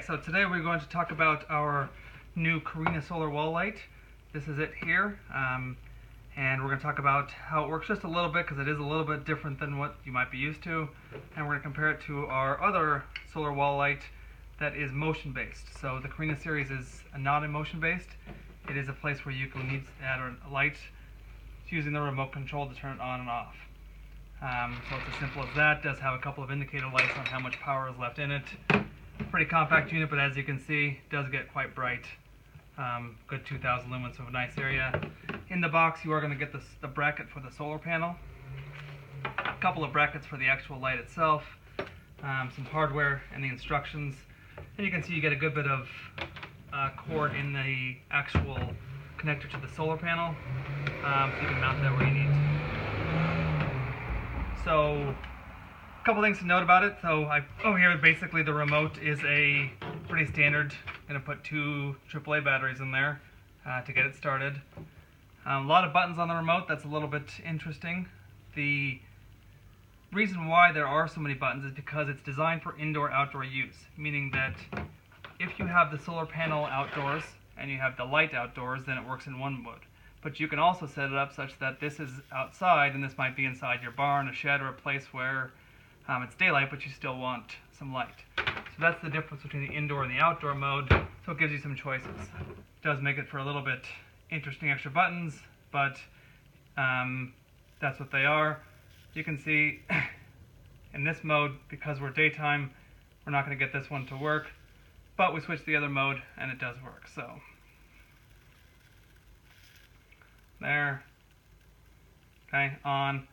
so today we're going to talk about our new Carina solar wall light. This is it here, and we're going to talk about how it works just a little bit because it is a little bit different than what you might be used to, and we're going to compare it to our other solar wall light that is motion based. So the Carina series is not motion based. It is a place where you can need to add a light using the remote control to turn it on and off. So it's as simple as that. It does have a couple of indicator lights on how much power is left in it. Pretty compact unit, but as you can see, it does get quite bright. Good 2,000 lumens, so a nice area. In the box, you are going to get the bracket for the solar panel, a couple of brackets for the actual light itself, some hardware, and the instructions. And you can see you get a good bit of cord in the actual connector to the solar panel, so you can mount that where you need. So, a couple things to note about it. So, here basically the remote is a pretty standard. I'm going to put 2 AAA batteries in there to get it started. A lot of buttons on the remote. That's a little bit interesting. The reason why there are so many buttons is because it's designed for indoor-outdoor use, meaning that if you have the solar panel outdoors and you have the light outdoors, then it works in one mode. But you can also set it up such that this is outside, and this might be inside your barn, a shed, or a place where it's daylight, but you still want some light. So that's the difference between the indoor and the outdoor mode, so it gives you some choices. It does make it for a little bit interesting extra buttons, but that's what they are. You can see in this mode, because we're daytime, we're not going to get this one to work, but we switch to the other mode and it does work. So there, okay, on.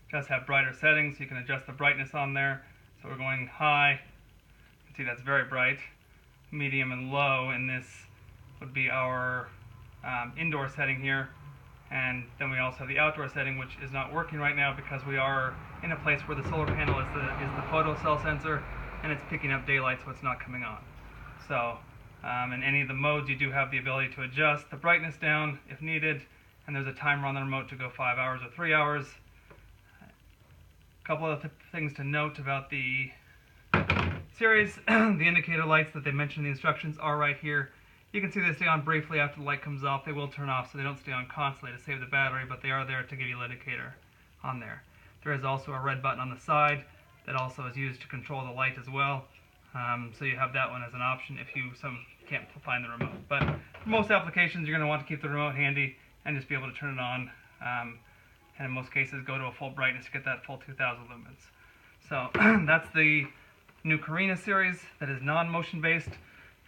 Just have brighter settings, so you can adjust the brightness on there. So we're going high, you can see that's very bright. Medium and low, and this would be our indoor setting here. And then we also have the outdoor setting, which is not working right now because we are in a place where the solar panel is the photo cell sensor, and it's picking up daylight, so it's not coming on. So in any of the modes, you do have the ability to adjust the brightness down if needed, and there's a timer on the remote to go 5 hours or 3 hours. A couple of things to note about the series. The indicator lights that they mentioned in the instructions are right here. You can see they stay on briefly after the light comes off. They will turn off, so they don't stay on constantly to save the battery, but they are there to give you an indicator on there. There is also a red button on the side that also is used to control the light as well. So you have that one as an option if you can't find the remote. But for most applications, you're going to want to keep the remote handy and just be able to turn it on. And in most cases, go to a full brightness to get that full 2,000 lumens. So that's the new Carina series that is non-motion based.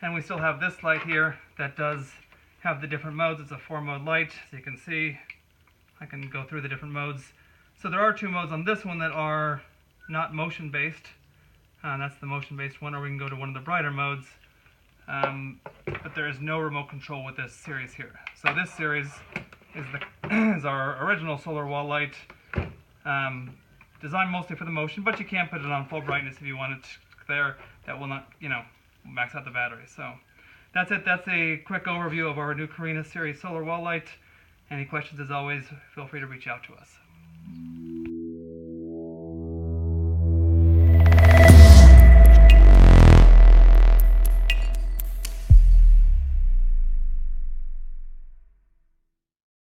And we still have this light here that does have the different modes. It's a 4-mode light, so you can see I can go through the different modes. So there are 2 modes on this one that are not motion based. That's the motion based one, or we can go to one of the brighter modes. But there is no remote control with this series here. So this series is our original solar wall light, designed mostly for the motion, but you can put it on full brightness if you want it there. That will not, max out the battery. So that's it. That's a quick overview of our new Carina series solar wall light. Any questions, as always, feel free to reach out to us.